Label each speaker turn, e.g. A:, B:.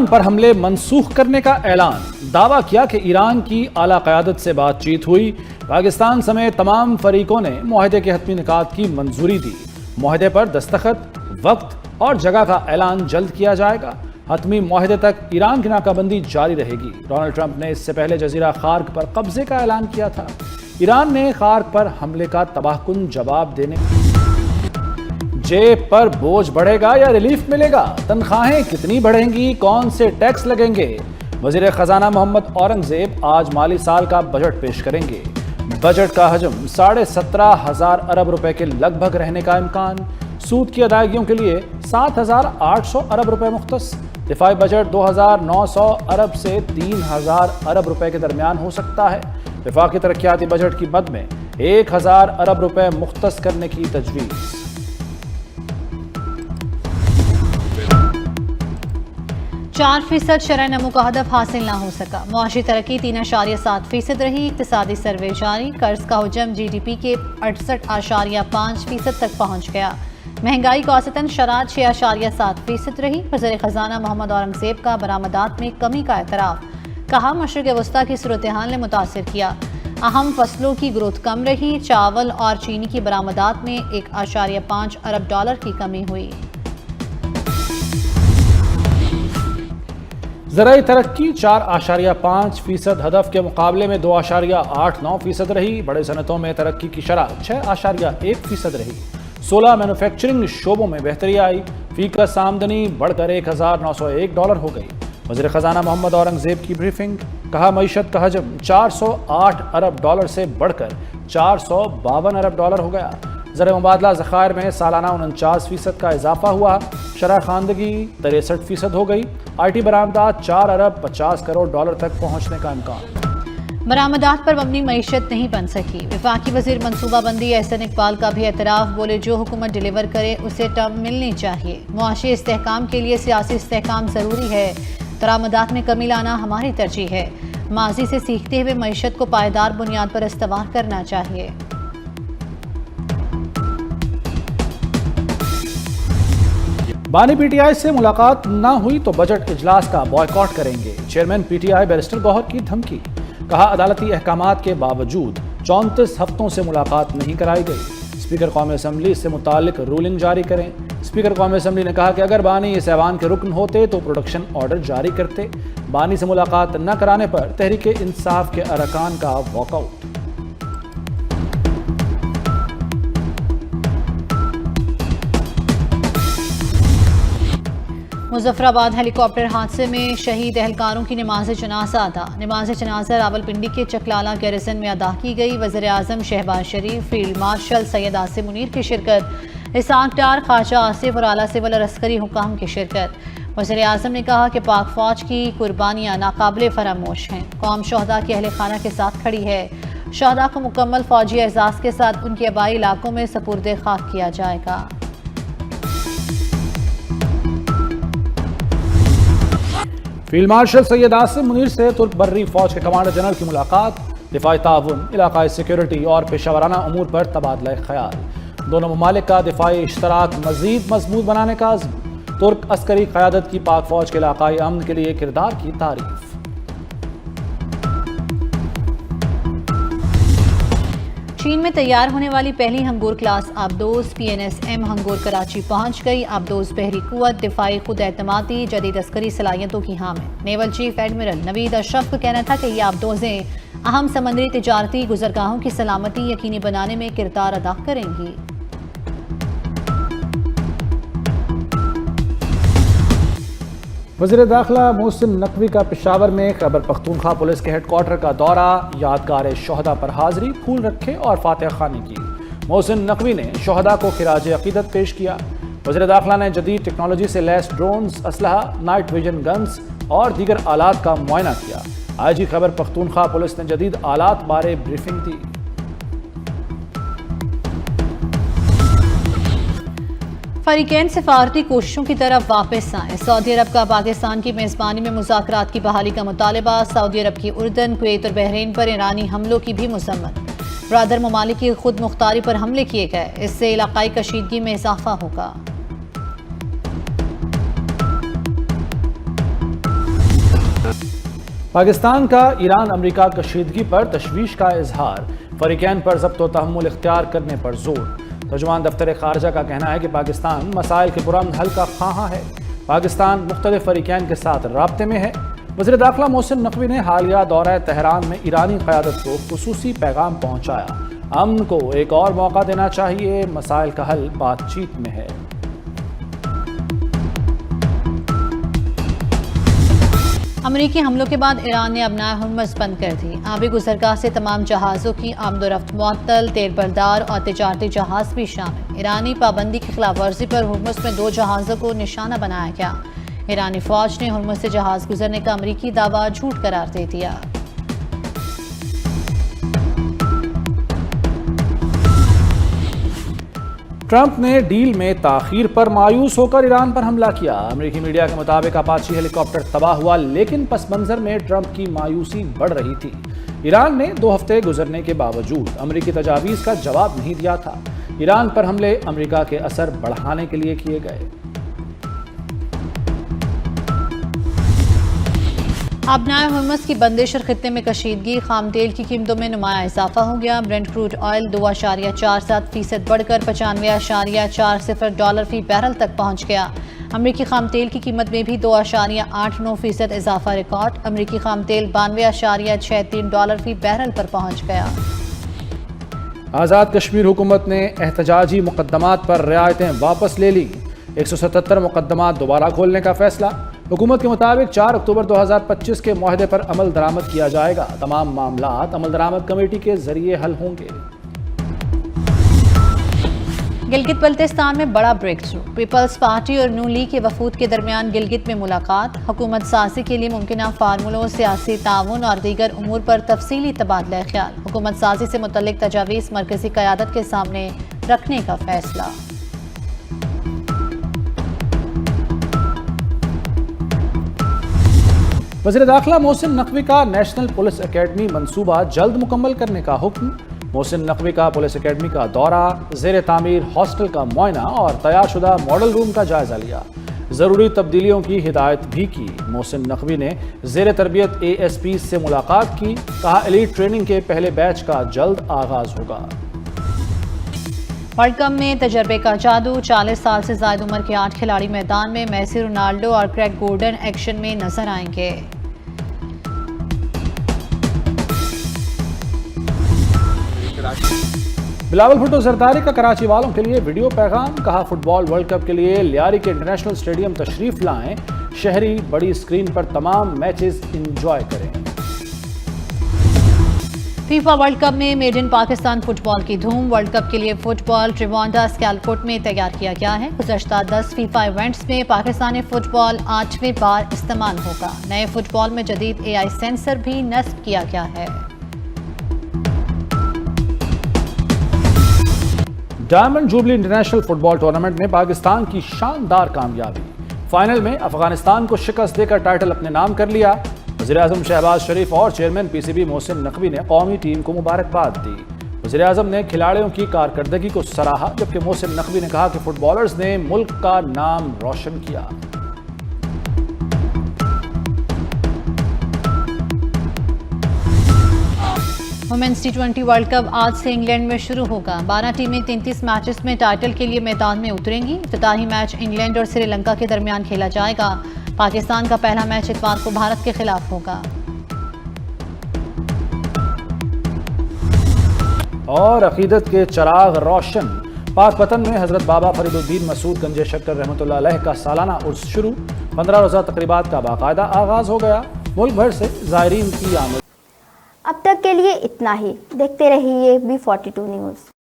A: پر حملے منسوخ کرنے کا اعلان، دعویٰ کیا کہ ایران کی اعلیٰ قیادت سے بات چیت ہوئی، پاکستان سمیت تمام فریقوں نے معاہدے کے حتمی نکات کی منظوری دی، معاہدے پر دستخط، وقت اور جگہ کا اعلان جلد کیا جائے گا، حتمی معاہدے تک ایران کی ناکہ بندی جاری رہے گی۔ ڈونلڈ ٹرمپ نے اس سے پہلے جزیرہ خارق پر قبضے کا اعلان کیا تھا۔ ایران نے خارق پر حملے کا تباہ کن جواب دینے جیب پر بوجھ بڑھے گا یا ریلیف ملے گا؟ تنخواہیں کتنی بڑھیں گی؟ کون سے ٹیکس لگیں گے؟ وزیر خزانہ محمد اورنگزیب آج مالی سال کا بجٹ پیش کریں گے۔ بجٹ کا حجم 17,500 ارب روپے کے لگ بھگ رہنے کا امکان، سود کی ادائیگیوں کے لیے 7,800 ارب روپے مختص، دفاعی بجٹ 2,900 ارب سے 3,000 ارب روپے کے درمیان ہو سکتا ہے۔ وفاقی ترقیاتی بجٹ کی مد میں 1,000 ارب روپے مختص کرنے کی تجویز۔
B: 4% شرح نمو کا ہدف حاصل نہ ہو سکا، معاشی ترقی 3.7% رہی، اقتصادی سروے جاری، قرض کا حجم جی ڈی پی کے 68.5% تک پہنچ گیا، مہنگائی کو اوسطاً شرح 6.7% رہی۔ وزیر خزانہ محمد اورنگزیب کا برآمدات میں کمی کا اعتراف، کہا مشرق وسطیٰ کی صورتحال نے متاثر کیا، اہم فصلوں کی گروتھ کم رہی، چاول اور چینی کی برآمدات میں 1.5 ارب ڈالر کی کمی ہوئی۔
A: زرعی ترقی 4.5% ہدف کے مقابلے میں 2.89% رہی، بڑے صنعتوں میں ترقی کی شرح 6.1% رہی، 16 مینوفیکچرنگ شعبوں میں بہتری آئی، فی کس آمدنی بڑھ کر $1,901 ہو گئی۔ وزیر خزانہ محمد اورنگزیب کی بریفنگ، کہا معیشت کا حجم $408 ارب سے بڑھ کر $452 ارب ہو گیا، زر مبادلہ ذخائر میں سالانہ 49% کا اضافہ ہوا، شرح خواندگی 63% ہو گئی، آئی ٹی برآمدات $4.50 ارب تک پہنچنے کا امکان۔
B: برآمدات پر مبنی معیشت نہیں بن سکی، وفاقی وزیر منصوبہ بندی احسن اقبال کا بھی اعتراف، بولے جو حکومت ڈیلیور کرے اسے ٹرم ملنی چاہیے، معاشی استحکام کے لیے سیاسی استحکام ضروری ہے، درآمدات میں کمی لانا ہماری ترجیح ہے، ماضی سے سیکھتے ہوئے معیشت کو پائیدار بنیاد پر استوار کرنا چاہیے۔
A: بانی پی ٹی آئی سے ملاقات نہ ہوئی تو بجٹ اجلاس کا بائیکاٹ کریں گے، chairman P T I barrister Gohar کی دھمکی، کہا عدالتی احکامات کے باوجود 34 ہفتوں سے ملاقات نہیں کرائی گئی، اسپیکر قومی اسمبلی اس سے متعلق رولنگ جاری کریں۔ اسپیکر قومی اسمبلی نے کہا کہ اگر بانی اس ایوان کے رکن ہوتے تو پروڈکشن آرڈر جاری کرتے، بانی سے ملاقات نہ کرانے پر تحریک انصاف کے ارکان کا واک آؤٹ۔
B: مظفر آباد ہیلی کاپٹر حادثے میں شہید اہلکاروں کی نماز جنازہ ادا، نماز جنازہ راولپنڈی کے چکلالہ گیریزن میں ادا کی گئی، وزیر اعظم شہباز شریف، فیلڈ مارشل سید آصف منیر کی شرکت، اسحاق ڈار، خواجہ آصف اور اعلیٰ سول اور عسکری حکام کی شرکت۔ وزیر اعظم نے کہا کہ پاک فوج کی قربانیاں ناقابل فراموش ہیں، قوم شہداء کی اہل خانہ کے ساتھ کھڑی ہے، شہداء کو مکمل فوجی اعزاز کے ساتھ ان کے آبائی علاقوں میں سپرد خاک کیا جائے گا۔
A: فیلڈ مارشل سید آصف منیر سے ترک بری فوج کے کمانڈر جنرل کی ملاقات، دفاعی تعاون، علاقائی سیکیورٹی اور پیشہ ورانہ امور پر تبادلہ خیال، دونوں ممالک کا دفاعی اشتراک مزید مضبوط بنانے کا عزم، ترک عسکری قیادت کی پاک فوج کے علاقائی امن کے لیے کردار کی تعریف۔
B: چین میں تیار ہونے والی پہلی ہنگور کلاس آبدوز پی این ایس ایم ہنگور کراچی پہنچ گئی، آبدوز بحری قوت، دفاعی خود اعتمادی، جدید عسکری صلاحیتوں کی حامل۔ نیول چیف ایڈمرل نوید اشرف کا کہنا تھا کہ یہ آبدوزیں اہم سمندری تجارتی گزرگاہوں کی سلامتی یقینی بنانے میں کردار ادا کریں گی۔
A: وزیر داخلہ محسن نقوی کا پشاور میں خیبر پختونخوا پولیس کے ہیڈ کوارٹر کا دورہ، یادگار شہداء پر حاضری، پھول رکھے اور فاتحہ خوانی کی۔ محسن نقوی نے شہداء کو خراج عقیدت پیش کیا۔ وزیر داخلہ نے جدید ٹیکنالوجی سے لیس ڈرونز، اسلحہ، نائٹ ویژن گنز اور دیگر آلات کا معائنہ کیا۔ آئی جی خیبر پختونخوا پولیس نے جدید آلات بارے بریفنگ دی۔
B: فریقین سفارتی کوششوں کی طرف واپس آئیں، سعودی عرب کا پاکستان کی میزبانی میں مذاکرات کی بحالی کا مطالبہ، سعودی عرب کی اردن، کویت اور بحرین پر ایرانی حملوں کی بھی مذمت، برادر ممالک کی خود مختاری پر حملے کیے گئے، اس سے علاقائی کشیدگی میں اضافہ ہوگا۔
A: پاکستان کا ایران امریکہ کشیدگی پر تشویش کا اظہار، فریقین پر ضبط و تحمل اختیار کرنے پر زور۔ ترجمان دفتر خارجہ کا کہنا ہے کہ پاکستان مسائل کے پرامن حل کا خواہاں ہے، پاکستان مختلف فریقین کے ساتھ رابطے میں ہے۔ وزیر داخلہ محسن نقوی نے حالیہ دورہ تہران میں ایرانی قیادت کو خصوصی پیغام پہنچایا، امن کو ایک اور موقع دینا چاہیے، مسائل کا حل بات چیت میں ہے۔
B: امریکی حملوں کے بعد ایران نے ابنائے ہرمز بند کر دی، آبی گزرگاہ سے تمام جہازوں کی آمد و رفت معطل، تیل بردار اور تجارتی جہاز بھی شامل۔ ایرانی پابندی کی خلاف ورزی پر ہرمز میں 2 جہازوں کو نشانہ بنایا گیا۔ ایرانی فوج نے ہرمز سے جہاز گزرنے کا امریکی دعویٰ جھوٹ قرار دے دیا۔
A: ٹرمپ نے ڈیل میں تاخیر پر مایوس ہو کر ایران پر حملہ کیا۔ امریکی میڈیا کے مطابق اپاچی ہیلی کاپٹر تباہ ہوا، لیکن پس منظر میں ٹرمپ کی مایوسی بڑھ رہی تھی۔ ایران نے 2 ہفتے گزرنے کے باوجود امریکی تجاویز کا جواب نہیں دیا تھا۔ ایران پر حملے امریکہ کے اثر بڑھانے کے لیے کیے گئے۔
B: ابنائے ہرمز کی بندش اور خطے میں کشیدگی، خام تیل کی قیمتوں میں نمایاں اضافہ ہو گیا۔ برنٹ کروڈ آئل 2.47% بڑھ کر $95.40 فی بیرل تک پہنچ گیا۔ امریکی خام تیل کی قیمت میں بھی 2.89% اضافہ ریکارڈ، امریکی خام تیل $92.63 فی بیرل پر پہنچ گیا۔
A: آزاد کشمیر حکومت نے احتجاجی مقدمات پر رعایتیں واپس لے لی، 177 مقدمات دوبارہ کھولنے کا فیصلہ۔ حکومت کے مطابق 4 اکتوبر 2025 کے معاہدے پر عمل درآمد کیا جائے گا، تمام معاملات عمل درآمد کمیٹی کے ذریعے حل ہوں گے۔
B: گلگت بلتستان میں بڑا بریک تھرو، پیپلز پارٹی اور نون لیگ کے وفود کے درمیان گلگت میں ملاقات، حکومت سازی کے لیے ممکنہ فارمولوں، سیاسی تعاون اور دیگر امور پر تفصیلی تبادلہ خیال، حکومت سازی سے متعلق تجاویز مرکزی قیادت کے سامنے رکھنے کا فیصلہ۔
A: وزیر داخلہ محسن نقوی کا نیشنل پولیس اکیڈمی منصوبہ جلد مکمل کرنے کا حکم۔ محسن نقوی کا پولیس اکیڈمی کا دورہ، زیر تعمیر ہاسٹل کا معائنہ اور تیار شدہ ماڈل روم کا جائزہ لیا، ضروری تبدیلیوں کی ہدایت بھی کی۔ محسن نقوی نے زیر تربیت ASP سے ملاقات کی، کہا ایلیٹ ٹریننگ کے پہلے بیچ کا جلد آغاز ہوگا۔
B: ورلڈ کپ میں تجربے کا جادو، 40 سال سے زائد عمر کے 8 کھلاڑی میدان میں، میسی، رونالڈو اور کریگ گورڈن ایکشن میں نظر آئیں گے۔
A: بلاول بھٹو زرداری کا کراچی والوں کے لیے ویڈیو پیغام، کہا فٹ بال ورلڈ کپ کے لیے لیاری کے انٹرنیشنل اسٹیڈیم تشریف لائیں، شہری بڑی اسکرین پر تمام میچز انجوائے کریں۔
B: فیفا ورلڈ کپ میں میڈ ان پاکستان فٹ بال کی دھوم، ورلڈ کپ کے لیے فٹ بال ٹریوانڈا اسکیلکوٹ میں تیار کیا گیا ہے۔ گزشتہ 10 فیفا ایونٹس میں پاکستانی فٹ بال 8ویں بار استعمال ہوگا۔ نئے فٹ بال میں جدید AI سینسر بھی نصب کیا گیا ہے۔
A: ڈائمنڈ جوبلی انٹرنیشنل فٹ بال ٹورنامنٹ میں پاکستان کی شاندار کامیابی، فائنل میں افغانستان کو شکست دے کر ٹائٹل اپنے نام کر لیا۔ وزیراعظم شہباز شریف اور چیئرمین PCB محسن نقوی نے قومی ٹیم کو مبارکباد دی۔ وزیراعظم نے کھلاڑیوں کی کارکردگی کو سراہا، جبکہ محسن نقوی نے کہا کہ فٹ بالرز نے ملک کا نام روشن کیا۔
B: ویمنز T20 ورلڈ کپ آج سے انگلینڈ میں شروع ہوگا۔ 12 ٹیمیں 33 میچز میں ٹائٹل کے لیے میدان میں اتریں گی۔ افتتاحی میچ انگلینڈ اور سری لنکا کے درمیان کھیلا جائے گا۔ پاکستان کا پہلا میچ اتوار کو بھارت کے خلاف ہوگا۔
A: اور عقیدت کے چراغ روشن، پاک پتن میں حضرت بابا فرید الدین مسعود گنج شکر رحمۃ اللہ علیہ کا سالانہ عرس شروع، 15 روزہ تقریبات کا باقاعدہ آغاز ہو گیا۔ ملک بھر سے زائرین کی آمد۔
C: اب تک کے لیے اتنا ہی، دیکھتے رہیے B42 نیوز۔